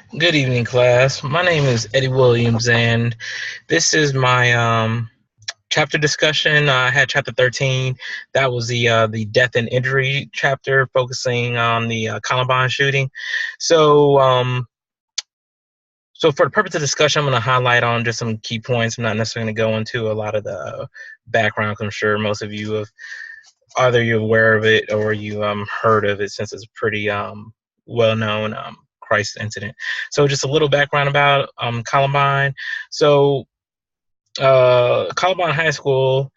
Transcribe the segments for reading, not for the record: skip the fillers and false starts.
Good evening, class. My name is Eddie Williams, and this is my chapter discussion. I had chapter 13. That was the death and injury chapter, focusing on the Columbine shooting. So, um, so for the purpose of discussion, I'm going to highlight on just some key points. I'm not necessarily going to go into a lot of the background. 'Cause I'm sure most of you have either you're aware of it or you heard of it, since it's a pretty well known crisis incident. So just a little background about Columbine. So Columbine High School,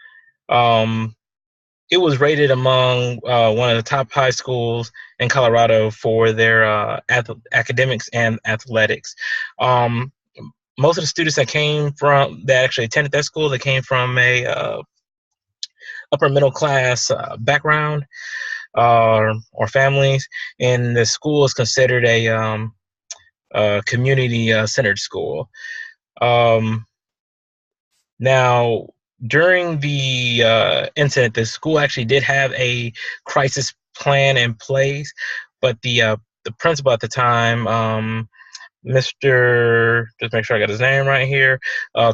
um, it was rated among one of the top high schools in Colorado for their academics and athletics. Um, Most of the students that actually attended that school, they came from a upper middle class background or families, and the school is considered a community centered school. Um, Now, during the incident, the school actually did have a crisis plan in place, but the principal at the time, Mr. Just make sure I got his name right here,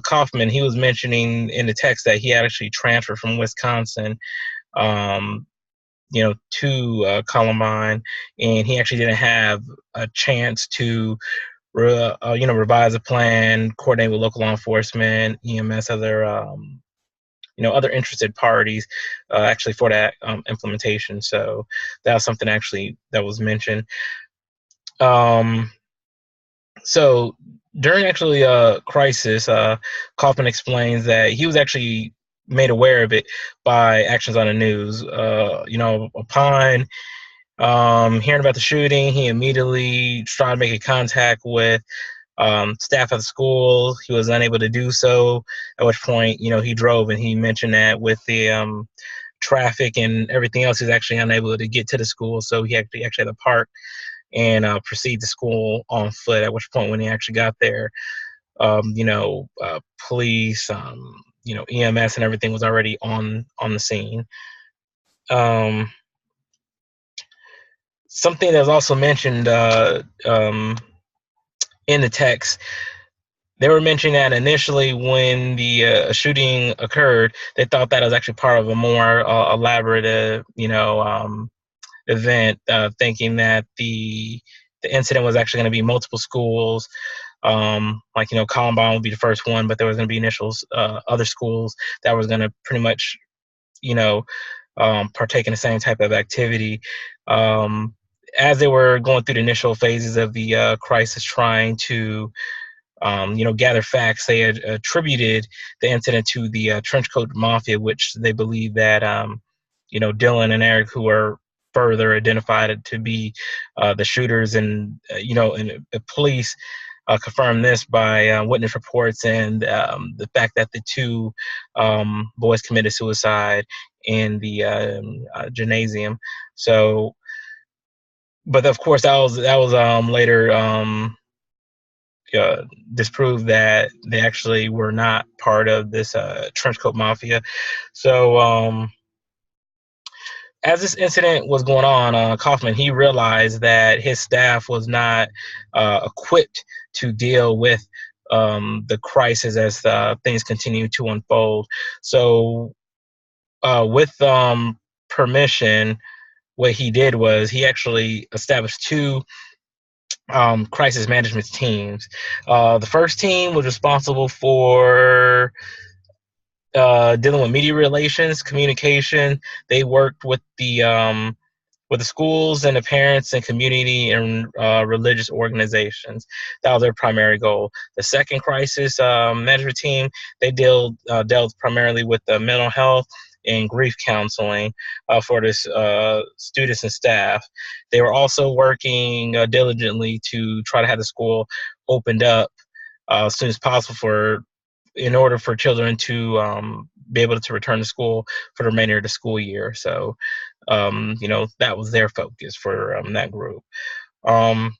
Kaufman, he was mentioning in the text that he had actually transferred from Wisconsin, um, to Columbine, and he actually didn't have a chance to revise a plan, coordinate with local law enforcement, EMS, other interested parties, actually for that implementation. So that was something actually that was mentioned. Um, so during actually a crisis, Kaufman explains that he was actually made aware of it by actions on the news. Upon hearing about the shooting, he immediately tried making contact with staff at the school. He was unable to do so, at which point, he drove, and he mentioned that with the traffic and everything else, he's actually unable to get to the school. So he actually had to park and proceed to school on foot, at which point, when he actually got there, police, EMS and everything was already on the scene. Um, Something that was also mentioned in the text, they were mentioning that initially when the shooting occurred, they thought that was actually part of a more elaborate, event, thinking that the incident was actually going to be multiple schools. Columbine would be the first one, but there was going to be initials, other schools that was going to pretty much, you know, partake in the same type of activity. Um, as they were going through the initial phases of the crisis, trying to gather facts. They had attributed the incident to the Trenchcoat Mafia, which they believe that, Dylan and Eric, who are further identified to be the shooters, and police confirmed this by witness reports and the fact that the two boys committed suicide in the gymnasium. So, but of course, that was later. Uh, disproved that they actually were not part of this trenchcoat mafia. So, as this incident was going on, Kaufman, he realized that his staff was not equipped to deal with the crisis as things continue to unfold. So, with permission, what he did was he actually established two crisis management teams. The first team was responsible for dealing with media relations, communication. They worked with the schools and the parents and community and religious organizations. That was their primary goal. The second crisis management team, they dealt primarily with the mental health and grief counseling for this students and staff. They were also working diligently to try to have the school opened up as soon as possible in order for children to be able to return to school for the remainder of the school year. So, that was their focus for that group. Um,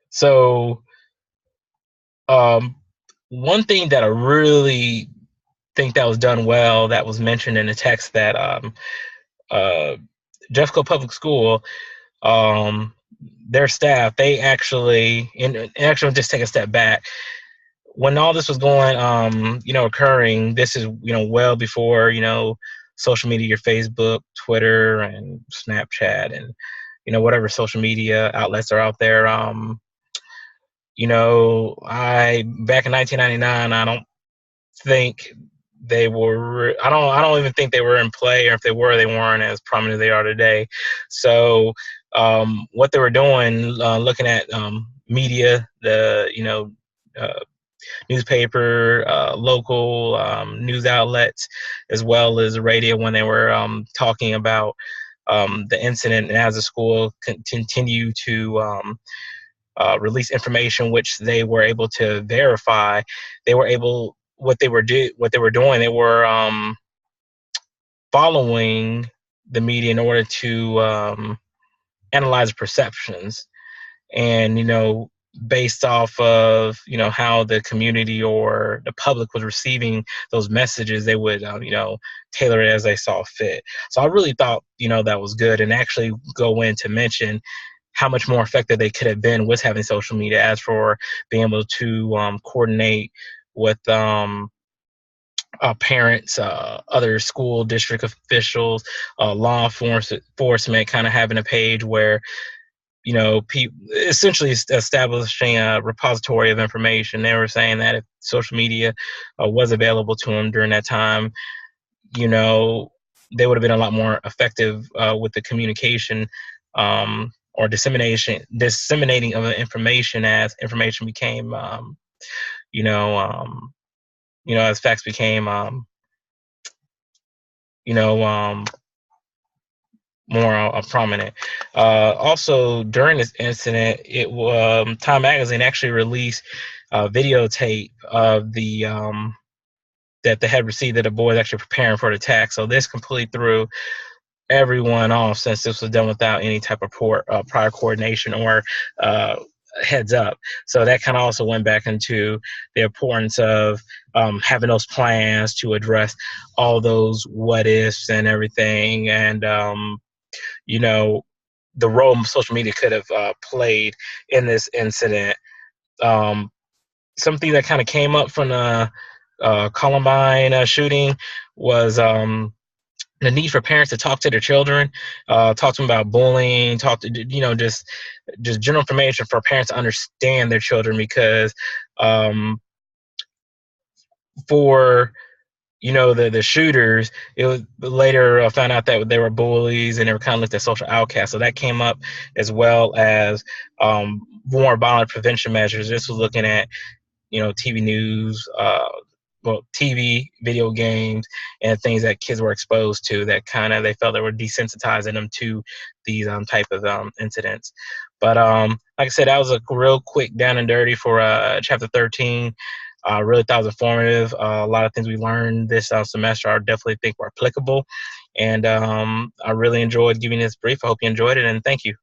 so, um, One thing that I really think that was done well, that was mentioned in the text, that uh, Jeffco Public School, their staff, they actually, and actually just take a step back. When all this was going, occurring, this is, well before, social media, your Facebook, Twitter, and Snapchat, and, whatever social media outlets are out there. I back in 1999, I don't think they were. I don't even think they were in play, or if they were, they weren't as prominent as they are today. So, what they were doing, looking at media, the uh, newspaper, local news outlets, as well as radio, when they were talking about the incident, and as the school continue to release information which they were able to verify. They were able what they were doing. They were following the media in order to analyze perceptions, and based off of how the community or the public was receiving those messages, they would tailor it as they saw fit. So I really thought that was good, and actually go in to mention how much more effective they could have been with having social media, as for being able to coordinate with parents, other school district officials, law enforcement, kind of having a page where essentially establishing a repository of information. They were saying that if social media was available to them during that time, they would have been a lot more effective with the communication, or disseminating of information, as information became, you know, um, as facts became, you know, um, more prominent. Also, during this incident, Time Magazine actually released a videotape of the that they had received, that the boys actually preparing for the attack. So this completely threw everyone off, since this was done without any type of prior coordination or uh, heads up. So that kind of also went back into the importance of having those plans to address all those what ifs and everything, and you know, the role social media could have played in this incident. Um, Something that kind of came up from the Columbine shooting was the need for parents to talk to their children, talk to them about bullying, talk to just general information for parents to understand their children, because um, for the shooters, it was later found out that they were bullies, and they were kind of looked at social outcasts. So that came up, as well as more violent prevention measures. This was looking at TV news, TV, video games, and things that kids were exposed to, that kind of they felt they were desensitizing them to these type of incidents. But like I said, that was a real quick down and dirty for chapter 13. Really thought it was informative. A lot of things we learned this semester, I definitely think were applicable. And I really enjoyed giving this brief. I hope you enjoyed it, and thank you.